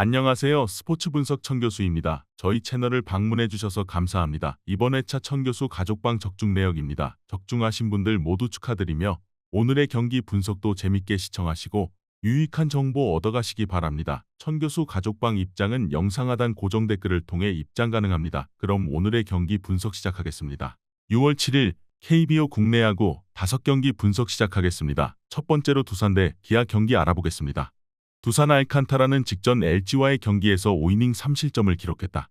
안녕하세요. 스포츠 분석 천교수입니다. 저희 채널을 방문해 주셔서 감사합니다. 이번 회차 천교수 가족방 적중 내역입니다. 적중하신 분들 모두 축하드리며 오늘의 경기 분석도 재밌게 시청하시고 유익한 정보 얻어가시기 바랍니다. 천교수 가족방 입장은 영상 하단 고정 댓글을 통해 입장 가능합니다. 그럼 오늘의 경기 분석 시작하겠습니다. 6월 7일 KBO 국내 야구 5경기 분석 시작하겠습니다. 첫 번째로 두산 대 기아 경기 알아보겠습니다. 두산 알칸타라는 직전 LG와의 경기에서 5이닝 3실점을 기록했다.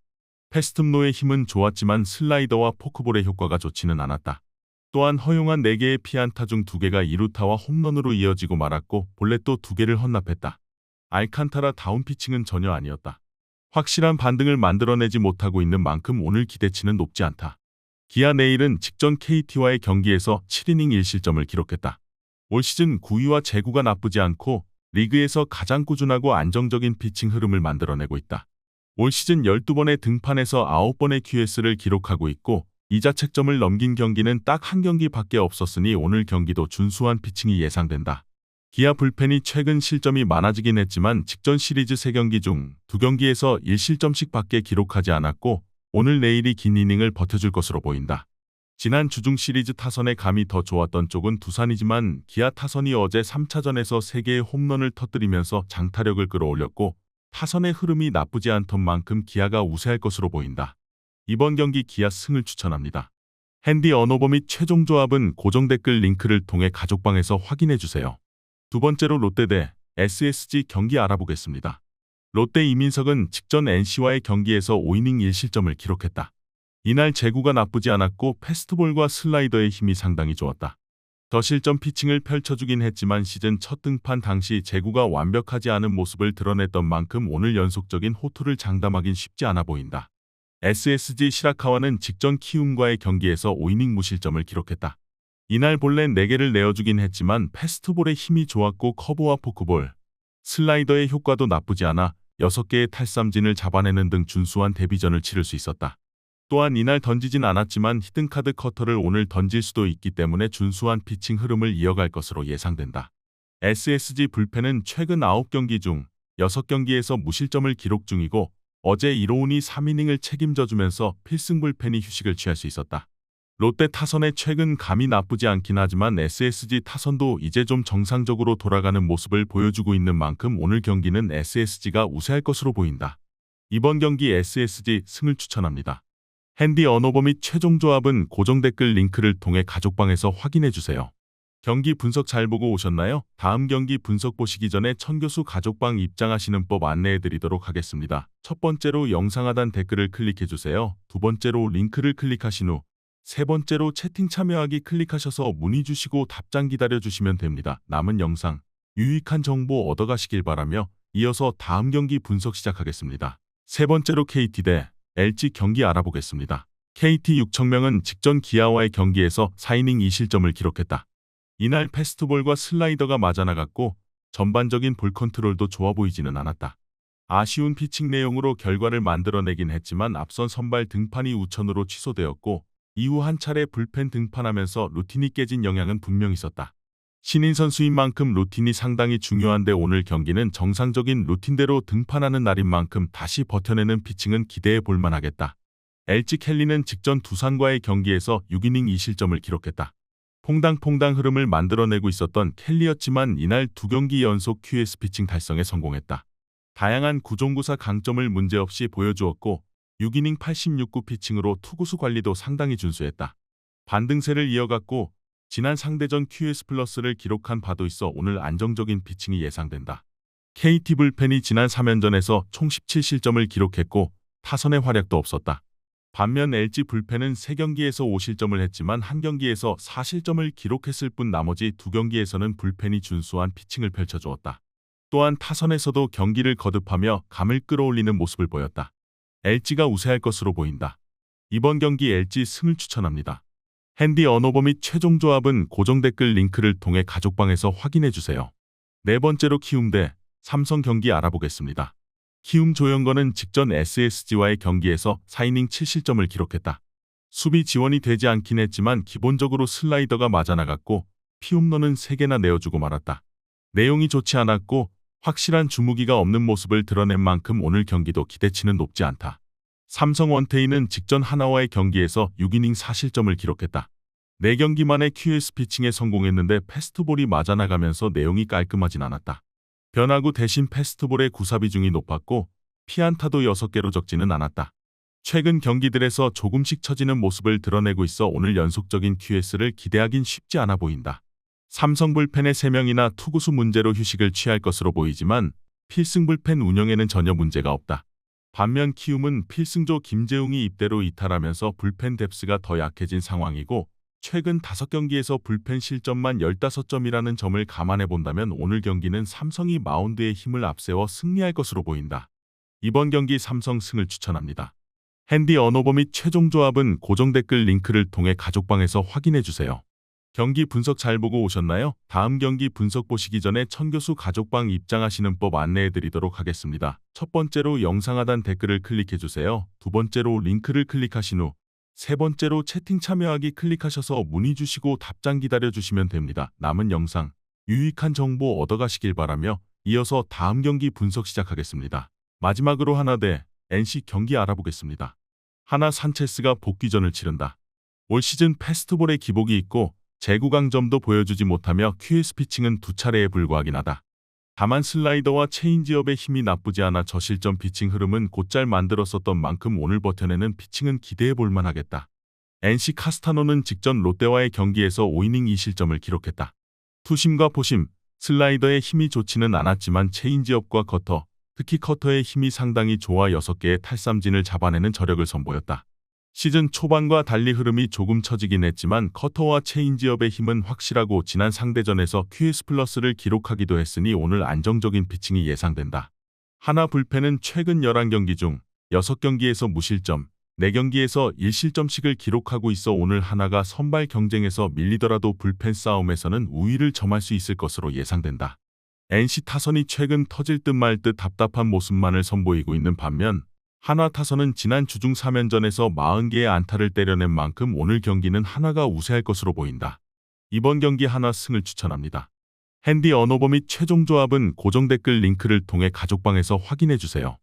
패스트브로의 힘은 좋았지만 슬라이더와 포크볼의 효과가 좋지는 않았다. 또한 허용한 4개의 피안타 중 2개가 2루타와 홈런으로 이어지고 말았고 볼넷도 2개를 헌납했다. 알칸타라 다운 피칭은 전혀 아니었다. 확실한 반등을 만들어내지 못하고 있는 만큼 오늘 기대치는 높지 않다. 기아 내일은 직전 KT와의 경기에서 7이닝 1실점을 기록했다. 올 시즌 9위와 제구가 나쁘지 않고 리그에서 가장 꾸준하고 안정적인 피칭 흐름을 만들어내고 있다. 올 시즌 12번의 등판에서 9번의 QS를 기록하고 있고 이자책점을 넘긴 경기는 딱 한 경기밖에 없었으니 오늘 경기도 준수한 피칭이 예상된다. 기아 불펜이 최근 실점이 많아지긴 했지만 직전 시리즈 3경기 중 2경기에서 1실점씩 밖에 기록하지 않았고 오늘 내일이 긴 이닝을 버텨줄 것으로 보인다. 지난 주중 시리즈 타선의 감이 더 좋았던 쪽은 두산이지만 기아 타선이 어제 3차전에서 3개의 홈런을 터뜨리면서 장타력을 끌어올렸고 타선의 흐름이 나쁘지 않던 만큼 기아가 우세할 것으로 보인다. 이번 경기 기아 승을 추천합니다. 핸디 언어버 및 최종 조합은 고정 댓글 링크를 통해 가족방에서 확인해주세요. 두 번째로 롯데 대 SSG 경기 알아보겠습니다. 롯데 이민석은 직전 NC와의 경기에서 5이닝 1실점을 기록했다. 이날 제구가 나쁘지 않았고 패스트볼과 슬라이더의 힘이 상당히 좋았다. 더 실점 피칭을 펼쳐주긴 했지만 시즌 첫 등판 당시 제구가 완벽하지 않은 모습을 드러냈던 만큼 오늘 연속적인 호투를 장담하긴 쉽지 않아 보인다. SSG 시라카와는 직전 키움과의 경기에서 5이닝 무실점을 기록했다. 이날 볼넷 4개를 내어주긴 했지만 패스트볼의 힘이 좋았고 커브와 포크볼, 슬라이더의 효과도 나쁘지 않아 6개의 탈삼진을 잡아내는 등 준수한 데뷔전을 치를 수 있었다. 또한 이날 던지진 않았지만 히든카드 커터를 오늘 던질 수도 있기 때문에 준수한 피칭 흐름을 이어갈 것으로 예상된다. SSG 불펜은 최근 9경기 중 6경기에서 무실점을 기록 중이고 어제 이로운이 3이닝을 책임져주면서 필승 불펜이 휴식을 취할 수 있었다. 롯데 타선의 최근 감이 나쁘지 않긴 하지만 SSG 타선도 이제 좀 정상적으로 돌아가는 모습을 보여주고 있는 만큼 오늘 경기는 SSG가 우세할 것으로 보인다. 이번 경기 SSG 승을 추천합니다. 핸디 언어버 및 최종 조합은 고정 댓글 링크를 통해 가족방에서 확인해주세요. 경기 분석 잘 보고 오셨나요? 다음 경기 분석 보시기 전에 천교수 가족방 입장하시는 법 안내해드리도록 하겠습니다. 첫 번째로 영상 하단 댓글을 클릭해주세요. 두 번째로 링크를 클릭하신 후 세 번째로 채팅 참여하기 클릭하셔서 문의 주시고 답장 기다려주시면 됩니다. 남은 영상 유익한 정보 얻어가시길 바라며 이어서 다음 경기 분석 시작하겠습니다. 세 번째로 KT 대 LG 경기 알아보겠습니다. KT 6천명은 직전 기아와의 경기에서 4이닝 2실점을 기록했다. 이날 패스트볼과 슬라이더가 맞아나갔고 전반적인 볼 컨트롤도 좋아 보이지는 않았다. 아쉬운 피칭 내용으로 결과를 만들어내긴 했지만 앞선 선발 등판이 우천으로 취소되었고 이후 한 차례 불펜 등판하면서 루틴이 깨진 영향은 분명 있었다. 신인 선수인 만큼 루틴이 상당히 중요한데 오늘 경기는 정상적인 루틴대로 등판하는 날인 만큼 다시 버텨내는 피칭은 기대해 볼 만하겠다. LG 켈리는 직전 두산과의 경기에서 6이닝 2실점을 기록했다. 퐁당퐁당 흐름을 만들어내고 있었던 켈리였지만 이날 2경기 연속 QS 피칭 달성에 성공했다. 다양한 구종구사 강점을 문제없이 보여주었고 6이닝 86구 피칭으로 투구수 관리도 상당히 준수했다. 반등세를 이어갔고 지난 상대전 QS 플러스를 기록한 바도 있어 오늘 안정적인 피칭이 예상된다. KT 불펜이 지난 3연전에서 총 17실점을 기록했고 타선의 활약도 없었다. 반면 LG 불펜은 3경기에서 5실점을 했지만 1경기에서 4실점을 기록했을 뿐 나머지 2경기에서는 불펜이 준수한 피칭을 펼쳐주었다. 또한 타선에서도 경기를 거듭하며 감을 끌어올리는 모습을 보였다. LG가 우세할 것으로 보인다. 이번 경기 LG 승을 추천합니다. 핸디 언어버 및 최종 조합은 고정 댓글 링크를 통해 가족방에서 확인해주세요. 네 번째로 키움 대 삼성 경기 알아보겠습니다. 키움 조영건은 직전 SSG와의 경기에서 4이닝 7실점을 기록했다. 수비 지원이 되지 않긴 했지만 기본적으로 슬라이더가 맞아나갔고 피홈런은 3개나 내어주고 말았다. 내용이 좋지 않았고 확실한 주무기가 없는 모습을 드러낸 만큼 오늘 경기도 기대치는 높지 않다. 삼성 원태인은 직전 하나와의 경기에서 6이닝 4실점을 기록했다. 4경기 만에 QS 피칭에 성공했는데 패스트볼이 맞아나가면서 내용이 깔끔하진 않았다. 변화구 대신 패스트볼의 구사 비중이 높았고 피안타도 6개로 적지는 않았다. 최근 경기들에서 조금씩 처지는 모습을 드러내고 있어 오늘 연속적인 QS를 기대하긴 쉽지 않아 보인다. 삼성 불펜의 3명이나 투구수 문제로 휴식을 취할 것으로 보이지만 필승 불펜 운영에는 전혀 문제가 없다. 반면 키움은 필승조 김재웅이 입대로 이탈하면서 불펜 뎁스가 더 약해진 상황이고 최근 5경기에서 불펜 실점만 15점이라는 점을 감안해 본다면 오늘 경기는 삼성이 마운드에 힘을 앞세워 승리할 것으로 보인다. 이번 경기 삼성 승을 추천합니다. 핸디 언어버 및 최종 조합은 고정 댓글 링크를 통해 가족방에서 확인해 주세요. 경기 분석 잘 보고 오셨나요? 다음 경기 분석 보시기 전에 천교수 가족방 입장하시는 법 안내해 드리도록 하겠습니다. 첫 번째로 영상 하단 댓글을 클릭해 주세요. 두 번째로 링크를 클릭하신 후 세 번째로 채팅 참여하기 클릭하셔서 문의 주시고 답장 기다려 주시면 됩니다. 남은 영상 유익한 정보 얻어가시길 바라며 이어서 다음 경기 분석 시작하겠습니다. 마지막으로 하나 대 NC 경기 알아보겠습니다. 하나 산체스가 복귀전을 치른다. 올 시즌 패스트볼에 기복이 있고 제구강점도 보여주지 못하며 QS 피칭은 2차례에 불과하긴 하다. 다만 슬라이더와 체인지업의 힘이 나쁘지 않아 저실점 피칭 흐름은 곧잘 만들었었던 만큼 오늘 버텨내는 피칭은 기대해 볼만 하겠다. NC 카스타노는 직전 롯데와의 경기에서 5이닝 2실점을 기록했다. 투심과 포심, 슬라이더의 힘이 좋지는 않았지만 체인지업과 커터, 특히 커터의 힘이 상당히 좋아 6개의 탈삼진을 잡아내는 저력을 선보였다. 시즌 초반과 달리 흐름이 조금 처지긴 했지만 커터와 체인지업의 힘은 확실하고 지난 상대전에서 QS 플러스를 기록하기도 했으니 오늘 안정적인 피칭이 예상된다. 하나 불펜은 최근 11경기 중 6경기에서 무실점, 4경기에서 1실점씩을 기록하고 있어 오늘 하나가 선발 경쟁에서 밀리더라도 불펜 싸움에서는 우위를 점할 수 있을 것으로 예상된다. NC 타선이 최근 터질 듯 말 듯 답답한 모습만을 선보이고 있는 반면 하나 타선은 지난 주중 3연전에서 40개의 안타를 때려낸 만큼 오늘 경기는 하나가 우세할 것으로 보인다. 이번 경기 하나 승을 추천합니다. 핸디 언어버 및 최종 조합은 고정 댓글 링크를 통해 가족방에서 확인해 주세요.